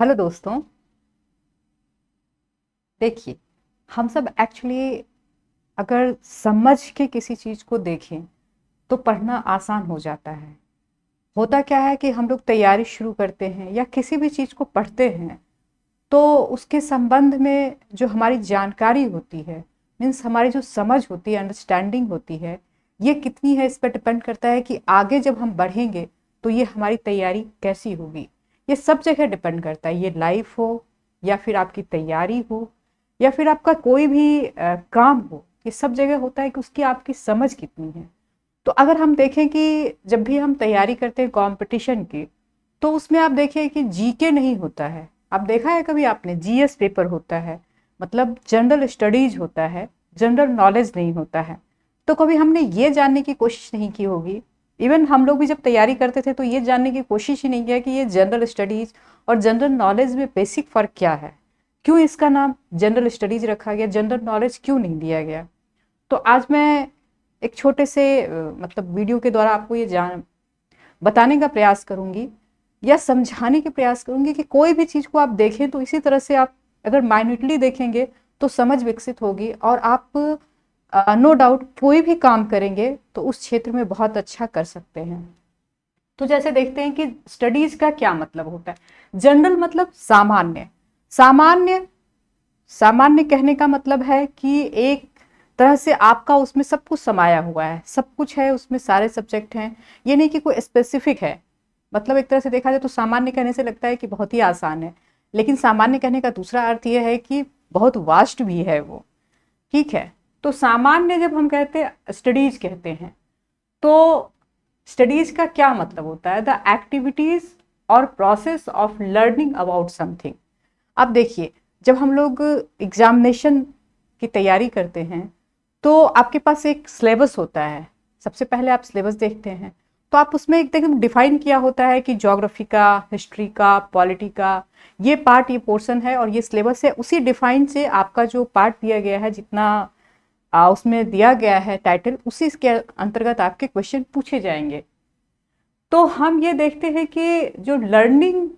Hello दोस्तों। देखिए, हम सब एक्चुअली अगर समझ के किसी चीज़ को देखें तो पढ़ना आसान हो जाता है। होता क्या है कि हम लोग तैयारी शुरू करते हैं या किसी भी चीज़ को पढ़ते हैं तो उसके संबंध में जो हमारी जानकारी होती है, मीन्स हमारी जो समझ होती है, अंडरस्टैंडिंग होती है, ये कितनी है इस पर डिपेंड करता है कि आगे जब हम बढ़ेंगे तो ये हमारी तैयारी कैसी होगी। ये सब जगह डिपेंड करता है, ये लाइफ हो या फिर आपकी तैयारी हो या फिर आपका कोई भी काम हो, ये सब जगह होता है कि उसकी आपकी समझ कितनी है। तो अगर हम देखें कि जब भी हम तैयारी करते हैं कंपटीशन की, तो उसमें आप देखिए कि जीके नहीं होता है। आप देखा है कभी आपने, जीएस पेपर होता है, मतलब जनरल स्टडीज होता है, जनरल नॉलेज नहीं होता है। तो कभी हमने ये जानने की कोशिश नहीं की होगी। इवन हम लोग भी जब तैयारी करते थे तो ये जानने की कोशिश ही नहीं किया कि ये जनरल स्टडीज और जनरल नॉलेज में बेसिक फ़र्क क्या है, क्यों इसका नाम जनरल स्टडीज रखा गया, जनरल नॉलेज क्यों नहीं दिया गया। तो आज मैं एक छोटे से मतलब वीडियो के द्वारा आपको ये जान बताने का प्रयास करूंगी या समझाने के प्रयास करूंगी कि कोई भी चीज़ को आप देखें तो इसी तरह से आप अगर माइन्यूटली देखेंगे तो समझ विकसित होगी और आप नो डाउट कोई भी काम करेंगे तो उस क्षेत्र में बहुत अच्छा कर सकते हैं। तो जैसे देखते हैं कि स्टडीज का क्या मतलब होता है। जनरल मतलब सामान्य। सामान्य सामान्य कहने का मतलब है कि एक तरह से आपका उसमें सब कुछ समाया हुआ है, सब कुछ है उसमें, सारे सब्जेक्ट हैं। ये नहीं कि कोई स्पेसिफिक है। मतलब एक तरह से देखा जाए तो सामान्य कहने से लगता है कि बहुत ही आसान है, लेकिन सामान्य कहने का दूसरा अर्थ यह है कि बहुत वास्ट भी है वो। ठीक है। तो सामान्य जब हम कहते हैं, स्टडीज कहते हैं, तो स्टडीज का क्या मतलब होता है? द एक्टिविटीज और process of learning about something. अब देखिए, जब हम लोग एग्जामिनेशन की तैयारी करते हैं तो आपके पास एक सिलेबस होता है। सबसे पहले आप सिलेबस देखते हैं तो आप उसमें एक देखो डिफाइन किया होता है कि ज्योग्राफी का, हिस्ट्री का, पॉलिटी का ये पार्ट, ये पोर्शन है और ये सिलेबस है। उसी डिफाइन से आपका जो पार्ट दिया गया है, जितना उसमें दिया गया है टाइटल, उसी के अंतर्गत आपके क्वेश्चन पूछे जाएंगे। तो हम ये देखते हैं कि जो लर्निंग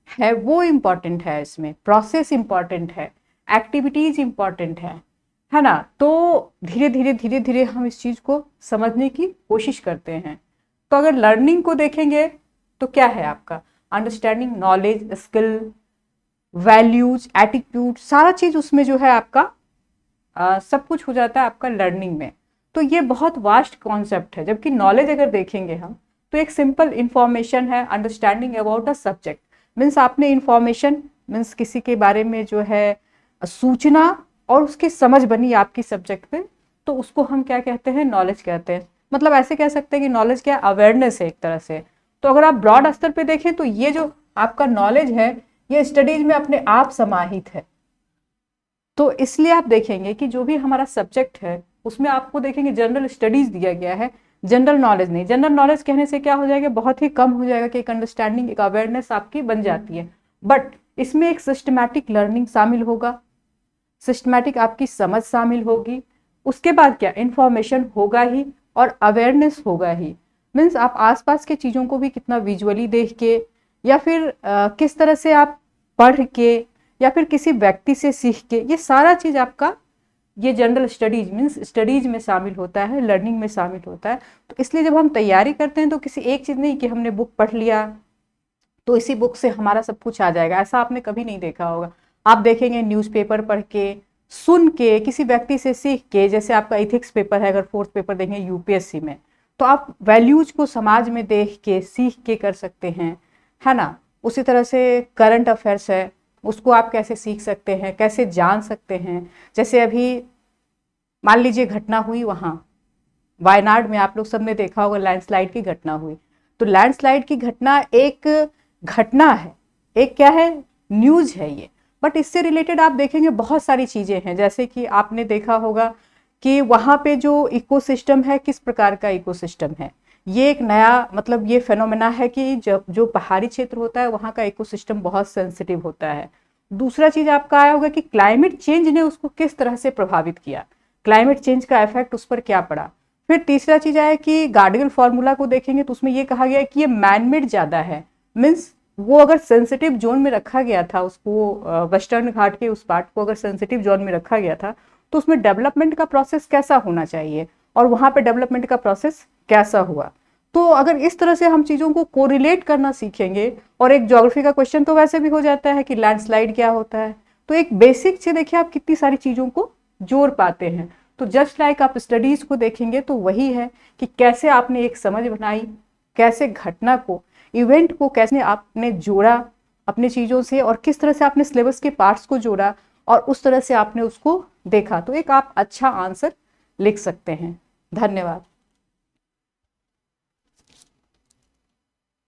है वो इम्पॉर्टेंट है, इसमें प्रोसेस इम्पॉर्टेंट है, एक्टिविटीज इम्पॉर्टेंट है ना। तो धीरे धीरे धीरे धीरे हम इस चीज़ को समझने की कोशिश करते हैं। तो अगर लर्निंग को देखेंगे तो क्या है आपका understanding, knowledge, skill, values, attitude, सारा चीज़ उसमें जो है आपका सब कुछ हो जाता है आपका लर्निंग में। तो ये बहुत वास्ट कॉन्सेप्ट है। जबकि नॉलेज अगर देखेंगे हम तो एक सिंपल इंफॉर्मेशन है, understanding about a subject. Means आपने इंफॉर्मेशन, मीन्स किसी के बारे में जो है सूचना, और उसकी समझ बनी आपकी सब्जेक्ट पे, तो उसको हम क्या कहते हैं? नॉलेज कहते हैं। मतलब ऐसे कह सकते हैं कि नॉलेज क्या, अवेयरनेस है एक तरह से। तो अगर आप ब्रॉड स्तर पे देखें तो ये जो आपका नॉलेज है ये स्टडीज में अपने आप समाहित है। तो इसलिए आप देखेंगे कि जो भी हमारा सब्जेक्ट है उसमें आपको देखेंगे जनरल स्टडीज दिया गया है, जनरल नॉलेज नहीं। जनरल नॉलेज कहने से क्या हो जाएगा, बहुत ही कम हो जाएगा कि एक अंडरस्टैंडिंग, एक अवेयरनेस आपकी बन जाती है। बट इसमें एक सिस्टमैटिक लर्निंग शामिल होगा, सिस्टमैटिक आपकी समझ शामिल होगी। उसके बाद क्या, इंफॉर्मेशन होगा ही और अवेयरनेस होगा ही। मीन्स आप आसपास के चीज़ों को भी कितना विजुअली देख के या फिर किस तरह से आप पढ़ के या फिर किसी व्यक्ति से सीख के, ये सारा चीज़ आपका ये जनरल स्टडीज मीन्स स्टडीज में शामिल होता है, लर्निंग में शामिल होता है। तो इसलिए जब हम तैयारी करते हैं तो किसी एक चीज़ नहीं कि हमने बुक पढ़ लिया तो इसी बुक से हमारा सब कुछ आ जाएगा, ऐसा आपने कभी नहीं देखा होगा। आप देखेंगे न्यूज़पेपर पढ़ के, सुन के, किसी व्यक्ति से सीख के। जैसे आपका इथिक्स पेपर है, अगर फोर्थ पेपर देखेंगे यूपीएससी में, तो आप वैल्यूज को समाज में देख के, सीख के कर सकते हैं, है ना। उसी तरह से करंट अफेयर्स है, उसको आप कैसे सीख सकते हैं, कैसे जान सकते हैं। जैसे अभी मान लीजिए घटना हुई वहाँ वायनाड में, आप लोग सबने देखा होगा लैंडस्लाइड की घटना हुई। तो लैंडस्लाइड की घटना एक घटना है, एक क्या है, न्यूज है ये। बट इससे रिलेटेड आप देखेंगे बहुत सारी चीजें हैं। जैसे कि आपने देखा होगा कि वहाँ पे जो इकोसिस्टम है, किस प्रकार का इकोसिस्टम है। ये एक नया मतलब ये फेनोमेना है कि जब जो पहाड़ी क्षेत्र होता है वहाँ का इकोसिस्टम बहुत सेंसिटिव होता है। दूसरा चीज आपका आया होगा कि क्लाइमेट चेंज ने उसको किस तरह से प्रभावित किया, क्लाइमेट चेंज का इफेक्ट उस पर क्या पड़ा। फिर तीसरा चीज आया कि गार्डियल फार्मूला को देखेंगे तो उसमें ये कहा गया है कि ये मैनमेड ज्यादा है। मीन्स वो अगर सेंसिटिव जोन में रखा गया था, उसको वेस्टर्न घाट के उस पार्ट को अगर सेंसिटिव जोन में रखा गया था, तो उसमें डेवलपमेंट का प्रोसेस कैसा होना चाहिए और वहां पे डेवलपमेंट का प्रोसेस कैसा हुआ। तो अगर इस तरह से हम चीज़ों को कोरिलेट करना सीखेंगे, और एक ज्योग्राफी का क्वेश्चन तो वैसे भी हो जाता है कि लैंडस्लाइड क्या होता है, तो एक बेसिक से देखिए आप कितनी सारी चीज़ों को जोड़ पाते हैं। तो जस्ट लाइक आप स्टडीज को देखेंगे तो वही है कि कैसे आपने एक समझ बनाई, कैसे घटना को, इवेंट को कैसे आपने जोड़ा अपने चीज़ों से, और किस तरह से आपने सिलेबस के पार्ट्स को जोड़ा और उस तरह से आपने उसको देखा, तो एक आप अच्छा आंसर लिख सकते हैं। धन्यवाद।